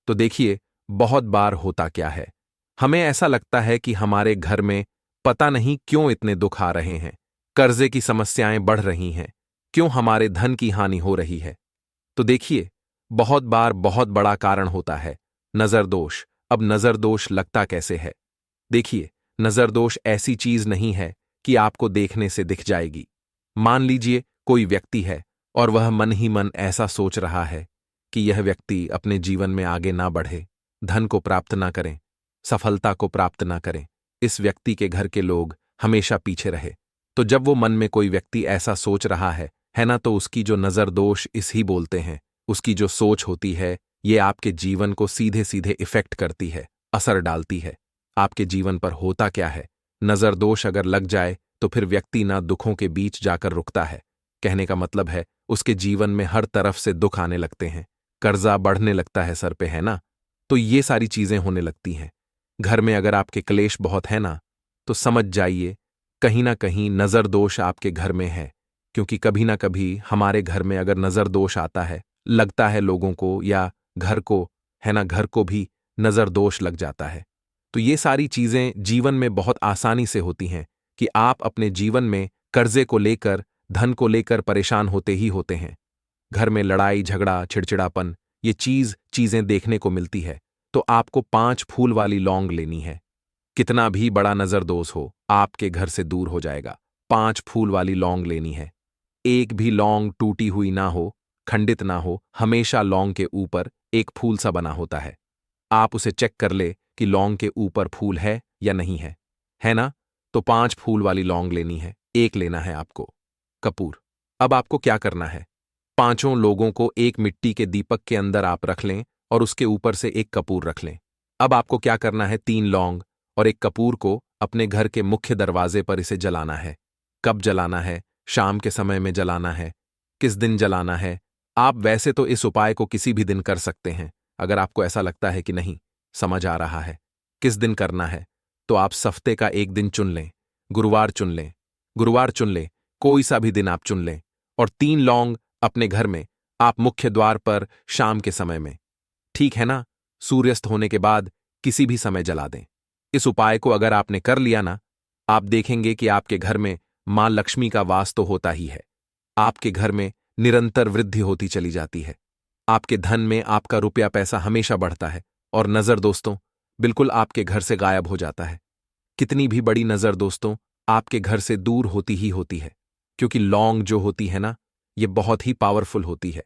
तो देखिए, बहुत बार होता क्या है, हमें ऐसा लगता है कि हमारे घर में पता नहीं क्यों इतने दुख आ रहे हैं, कर्जे की समस्याएं बढ़ रही हैं, क्यों हमारे धन की हानि हो रही है। तो देखिए, बहुत बार बहुत बड़ा कारण होता है नजर दोष। अब नजर दोष लगता कैसे है? देखिए, नजर दोष ऐसी चीज नहीं है कि आपको देखने से दिख जाएगी। मान लीजिए कोई व्यक्ति है और वह मन ही मन ऐसा सोच रहा है कि यह व्यक्ति अपने जीवन में आगे ना बढ़े, धन को प्राप्त ना करें, सफलता को प्राप्त ना करें, इस व्यक्ति के घर के लोग हमेशा पीछे रहे। तो जब वो मन में कोई व्यक्ति ऐसा सोच रहा है ना, तो उसकी जो नजर दोष इस ही बोलते हैं, उसकी जो सोच होती है, ये आपके जीवन को सीधे सीधे इफेक्ट करती है, असर डालती है। आपके जीवन पर होता क्या है, नजर दोष अगर लग जाए तो फिर व्यक्ति ना दुखों के बीच जाकर रुकता है। कहने का मतलब है, उसके जीवन में हर तरफ से दुख आने लगते हैं, कर्जा बढ़ने लगता है सर पे, है ना। तो ये सारी चीजें होने लगती हैं। घर में अगर आपके क्लेश बहुत है ना, तो समझ जाइए कहीं ना कहीं नजर दोष आपके घर में है। क्योंकि कभी ना कभी हमारे घर में अगर नजर दोष आता है, लगता है लोगों को या घर को, है ना, घर को भी नजर दोष लग जाता है। तो ये सारी चीजें जीवन में बहुत आसानी से होती हैं कि आप अपने जीवन में कर्जे को लेकर, धन को लेकर परेशान होते ही होते हैं। घर में लड़ाई झगड़ा, चिड़चिड़ापन, ये चीजें देखने को मिलती है। तो आपको 5 फूल वाली लौंग लेनी है। कितना भी बड़ा नजर दोष हो, आपके घर से दूर हो जाएगा। 5 फूल वाली लौंग लेनी है। एक भी लौंग टूटी हुई ना हो, खंडित ना हो, हमेशा लौंग के ऊपर एक फूल सा बना होता है। आप उसे चेक कर ले कि लौंग के ऊपर फूल है या नहीं है ना। तो 5 फूल वाली लौंग लेनी है। एक लेना है आपको कपूर। अब आपको क्या करना है, 5 लोगों को एक मिट्टी के दीपक के अंदर आप रख लें और उसके ऊपर से एक कपूर रख लें। अब आपको क्या करना है, 3 लौंग और एक कपूर को अपने घर के मुख्य दरवाजे पर इसे जलाना है। कब जलाना है? शाम के समय में जलाना है। किस दिन जलाना है? आप वैसे तो इस उपाय को किसी भी दिन कर सकते हैं। अगर आपको ऐसा लगता है कि नहीं समझ आ रहा है किस दिन करना है, तो आप हफ्ते का एक दिन चुन लें। गुरुवार चुन लें, गुरुवार चुन लें, कोई सा भी दिन आप चुन लें। और 3 लौंग अपने घर में आप मुख्य द्वार पर शाम के समय में, ठीक है ना, सूर्यास्त होने के बाद किसी भी समय जला दें। इस उपाय को अगर आपने कर लिया ना, आप देखेंगे कि आपके घर में मां लक्ष्मी का वास तो होता ही है। आपके घर में निरंतर वृद्धि होती चली जाती है। आपके धन में आपका रुपया पैसा हमेशा बढ़ता है, और नजर दोस्तों बिल्कुल आपके घर से गायब हो जाता है। कितनी भी बड़ी नजर दोस्तों आपके घर से दूर होती ही होती है। क्योंकि लौंग जो होती है ना, ये बहुत ही पावरफुल होती है।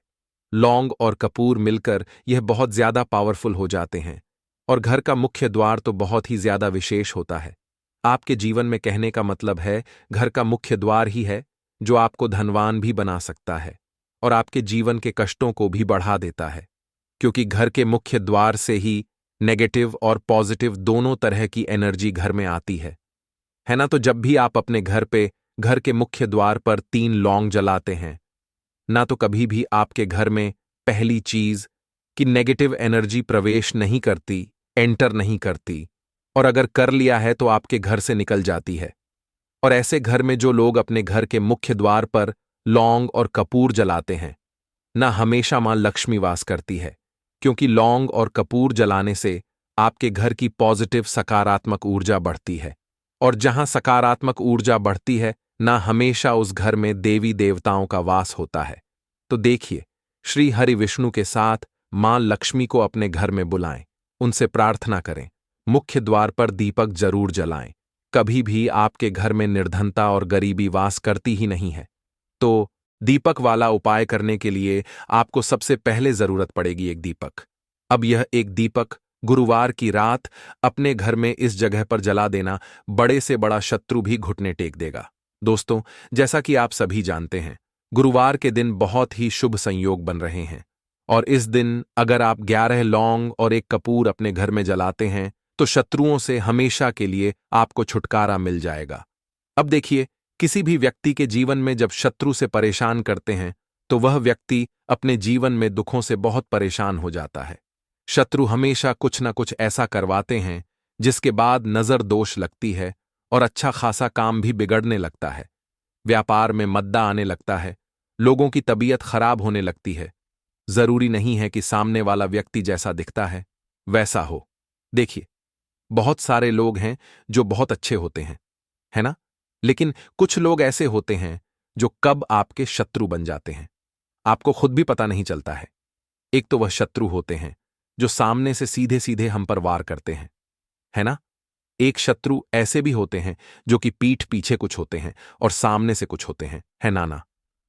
लौंग और कपूर मिलकर यह बहुत ज्यादा पावरफुल हो जाते हैं। और घर का मुख्य द्वार तो बहुत ही ज्यादा विशेष होता है। आपके जीवन में, कहने का मतलब है, घर का मुख्य द्वार ही है जो आपको धनवान भी बना सकता है और आपके जीवन के कष्टों को भी बढ़ा देता है। क्योंकि घर के मुख्य द्वार से ही नेगेटिव और पॉजिटिव दोनों तरह की एनर्जी घर में आती है ना। तो जब भी आप अपने घर पे, घर के मुख्य द्वार पर 3 लौंग जलाते हैं ना, तो कभी भी आपके घर में पहली चीज कि नेगेटिव एनर्जी प्रवेश नहीं करती, एंटर नहीं करती, और अगर कर लिया है तो आपके घर से निकल जाती है। और ऐसे घर में जो लोग अपने घर के मुख्य द्वार पर लौंग और कपूर जलाते हैं ना, हमेशा मां लक्ष्मी वास करती है। क्योंकि लौंग और कपूर जलाने से आपके घर की पॉजिटिव सकारात्मक ऊर्जा बढ़ती है। और जहां सकारात्मक ऊर्जा बढ़ती है ना, हमेशा उस घर में देवी देवताओं का वास होता है। तो देखिए, श्री हरि विष्णु के साथ मां लक्ष्मी को अपने घर में बुलाएं, उनसे प्रार्थना करें, मुख्य द्वार पर दीपक जरूर जलाएं। कभी भी आपके घर में निर्धनता और गरीबी वास करती ही नहीं है। तो दीपक वाला उपाय करने के लिए आपको सबसे पहले जरूरत पड़ेगी एक दीपक। अब यह एक दीपक गुरुवार की रात अपने घर में इस जगह पर जला देना बड़े से बड़ा शत्रु भी घुटने टेक देगा। दोस्तों, जैसा कि आप सभी जानते हैं, गुरुवार के दिन बहुत ही शुभ संयोग बन रहे हैं और इस दिन अगर आप 11 लौंग और एक कपूर अपने घर में जलाते हैं तो शत्रुओं से हमेशा के लिए आपको छुटकारा मिल जाएगा। अब देखिए, किसी भी व्यक्ति के जीवन में जब शत्रु से परेशान करते हैं तो वह व्यक्ति अपने जीवन में दुखों से बहुत परेशान हो जाता है। शत्रु हमेशा कुछ न कुछ ऐसा करवाते हैं जिसके बाद नजर दोष लगती है और अच्छा खासा काम भी बिगड़ने लगता है। व्यापार में मद्दा आने लगता है, लोगों की तबीयत खराब होने लगती है। जरूरी नहीं है कि सामने वाला व्यक्ति जैसा दिखता है वैसा हो। देखिए, बहुत सारे लोग हैं जो बहुत अच्छे होते हैं, है ना? लेकिन कुछ लोग ऐसे होते हैं जो कब आपके शत्रु बन जाते हैं आपको खुद भी पता नहीं चलता है। एक तो वह शत्रु होते हैं जो सामने से सीधे सीधे हम पर वार करते हैं, है ना? एक शत्रु ऐसे भी होते हैं जो कि पीठ पीछे कुछ होते हैं और सामने से कुछ होते हैं, है नाना?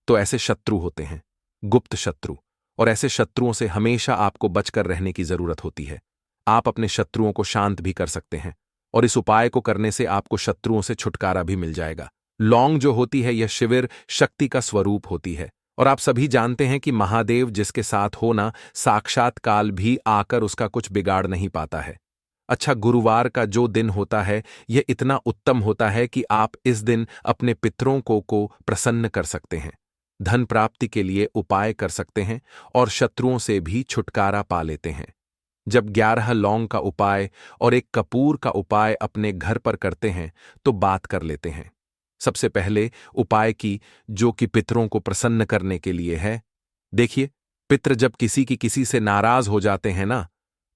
तो ऐसे शत्रु होते हैं गुप्त शत्रु, और ऐसे शत्रुओं से हमेशा आपको बचकर रहने की जरूरत होती है। आप अपने शत्रुओं को शांत भी कर सकते हैं और इस उपाय को करने से आपको शत्रुओं से छुटकारा भी मिल जाएगा। लौंग जो होती है यह शिविर शक्ति का स्वरूप होती है और आप सभी जानते हैं कि महादेव जिसके साथ होना साक्षात काल भी आकर उसका कुछ बिगाड़ नहीं पाता है। अच्छा, गुरुवार का जो दिन होता है यह इतना उत्तम होता है कि आप इस दिन अपने पितरों को प्रसन्न कर सकते हैं, धन प्राप्ति के लिए उपाय कर सकते हैं और शत्रुओं से भी छुटकारा पा लेते हैं। जब 11 लौंग का उपाय और एक कपूर का उपाय अपने घर पर करते हैं तो बात कर लेते हैं। सबसे पहले उपाय की, जो कि पितरों को प्रसन्न करने के लिए है। देखिए, पितृ जब किसी की किसी से नाराज हो जाते हैं ना,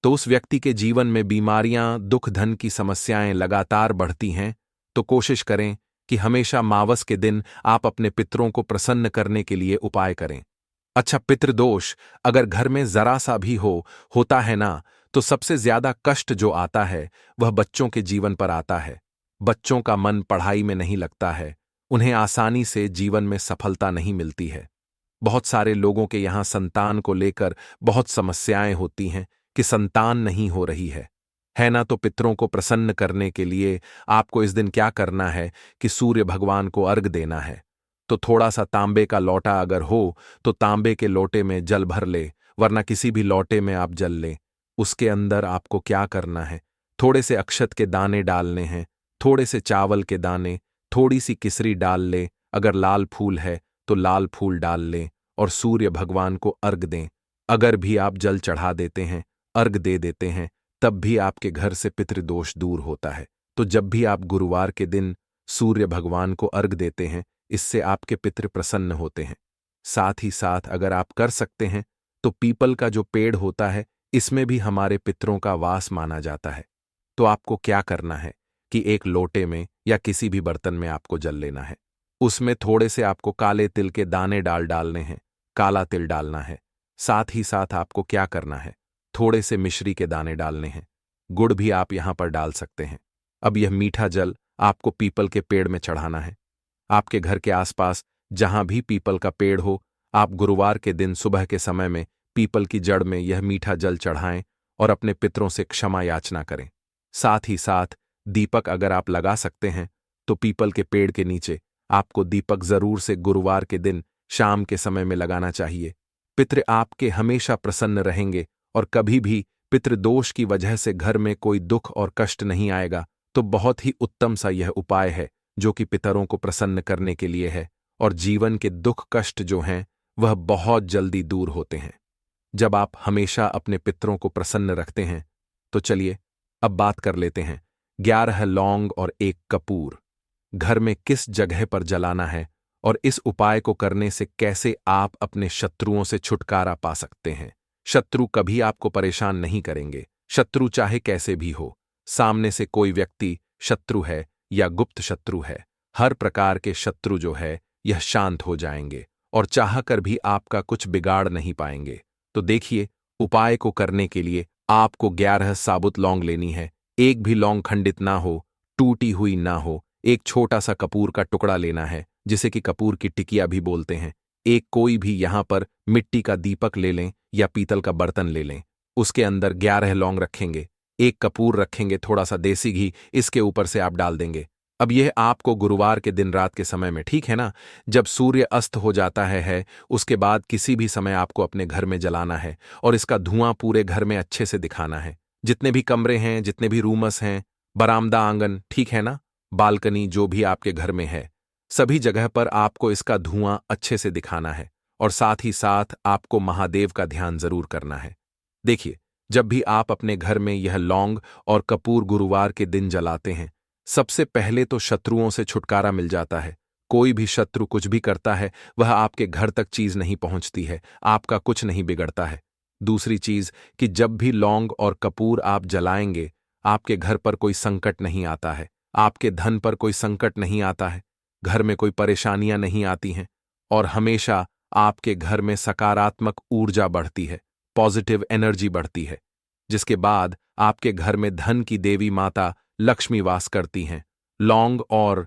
तो उस व्यक्ति के जीवन में बीमारियां, दुख, धन की समस्याएं लगातार बढ़ती हैं। तो कोशिश करें कि हमेशा मावस के दिन आप अपने पितरों को प्रसन्न करने के लिए उपाय करें। अच्छा, पितृदोष अगर घर में जरा सा भी होता है ना, तो सबसे ज्यादा कष्ट जो आता है वह बच्चों के जीवन पर आता है। बच्चों का मन पढ़ाई में नहीं लगता है, उन्हें आसानी से जीवन में सफलता नहीं मिलती है। बहुत सारे लोगों के यहाँ संतान को लेकर बहुत समस्याएं होती हैं कि संतान नहीं हो रही है ना? तो पितरों को प्रसन्न करने के लिए आपको इस दिन क्या करना है कि सूर्य भगवान को अर्घ देना है। तो थोड़ा सा तांबे का लोटा अगर हो तो तांबे के लोटे में जल भर ले, वरना किसी भी लोटे में आप जल लें। उसके अंदर आपको क्या करना है, थोड़े से अक्षत के दाने डालने हैं, थोड़े से चावल के दाने, थोड़ी सी किसरी डाल ले, अगर लाल फूल है तो लाल फूल डाल लें और सूर्य भगवान को अर्घ दें। अगर भी आप जल चढ़ा देते हैं, अर्घ दे देते हैं, तब भी आपके घर से पितृदोष दूर होता है। तो जब भी आप गुरुवार के दिन सूर्य भगवान को अर्घ देते हैं, इससे आपके पितृ प्रसन्न होते हैं। साथ ही साथ अगर आप कर सकते हैं तो पीपल का जो पेड़ होता है इसमें भी हमारे पितरों का वास माना जाता है। तो आपको क्या करना है कि एक लोटे में या किसी भी बर्तन में आपको जल लेना है, उसमें थोड़े से आपको काले तिल के दाने डालने हैं, काला तिल डालना है। साथ ही साथ आपको क्या करना है, थोड़े से मिश्री के दाने डालने हैं, गुड़ भी आप यहां पर डाल सकते हैं। अब यह मीठा जल आपको पीपल के पेड़ में चढ़ाना है। आपके घर के आसपास जहां भी पीपल का पेड़ हो, आप गुरुवार के दिन सुबह के समय में पीपल की जड़ में यह मीठा जल चढ़ाएं और अपने पितरों से क्षमा याचना करें। साथ ही साथ दीपक अगर आप लगा सकते हैं तो पीपल के पेड़ के नीचे आपको दीपक जरूर से गुरुवार के दिन शाम के समय में लगाना चाहिए। पितृ आपके हमेशा प्रसन्न रहेंगे और कभी भी पितृदोष की वजह से घर में कोई दुख और कष्ट नहीं आएगा। तो बहुत ही उत्तम सा यह उपाय है जो कि पितरों को प्रसन्न करने के लिए है और जीवन के दुख कष्ट जो हैं वह बहुत जल्दी दूर होते हैं जब आप हमेशा अपने पितरों को प्रसन्न रखते हैं। तो चलिए अब बात कर लेते हैं 11 लौंग और एक कपूर घर में किस जगह पर जलाना है और इस उपाय को करने से कैसे आप अपने शत्रुओं से छुटकारा पा सकते हैं। शत्रु कभी आपको परेशान नहीं करेंगे, शत्रु चाहे कैसे भी हो, सामने से कोई व्यक्ति शत्रु है या गुप्त शत्रु है, हर प्रकार के शत्रु जो है यह शांत हो जाएंगे और चाहकर भी आपका कुछ बिगाड़ नहीं पाएंगे। तो देखिए, उपाय को करने के लिए आपको 11 साबुत लौंग लेनी है। एक भी लौंग खंडित ना हो टूटी हुई ना हो। एक छोटा सा कपूर का टुकड़ा लेना है, जिसे कि कपूर की टिकिया भी बोलते हैं। एक कोई भी यहां पर मिट्टी का दीपक ले लें या पीतल का बर्तन ले लें। उसके अंदर 11 लौंग रखेंगे, एक कपूर रखेंगे, थोड़ा सा देसी घी इसके ऊपर से आप डाल देंगे। अब यह आपको गुरुवार के दिन रात के समय में, ठीक है ना, जब सूर्य अस्त हो जाता है उसके बाद किसी भी समय आपको अपने घर में जलाना है और इसका धुआं पूरे घर में अच्छे से दिखाना है। जितने भी कमरे हैं, जितने भी रूमस हैं, बरामदा, आंगन, ठीक है ना, बालकनी, जो भी आपके घर में है, सभी जगह पर आपको इसका धुआं अच्छे से दिखाना है और साथ ही साथ आपको महादेव का ध्यान जरूर करना है। देखिए, जब भी आप अपने घर में यह लौंग और कपूर गुरुवार के दिन जलाते हैं, सबसे पहले तो शत्रुओं से छुटकारा मिल जाता है। कोई भी शत्रु कुछ भी करता है, वह आपके घर तक चीज नहीं पहुंचती है, आपका कुछ नहीं बिगड़ता है। दूसरी चीज कि जब भी लौंग और कपूर आप जलाएंगे, आपके घर पर कोई संकट नहीं आता है, आपके धन पर कोई संकट नहीं आता है, घर में कोई परेशानियां नहीं आती हैं और हमेशा आपके घर में सकारात्मक ऊर्जा बढ़ती है, पॉजिटिव एनर्जी बढ़ती है, जिसके बाद आपके घर में धन की देवी माता लक्ष्मी वास करती हैं। लौंग और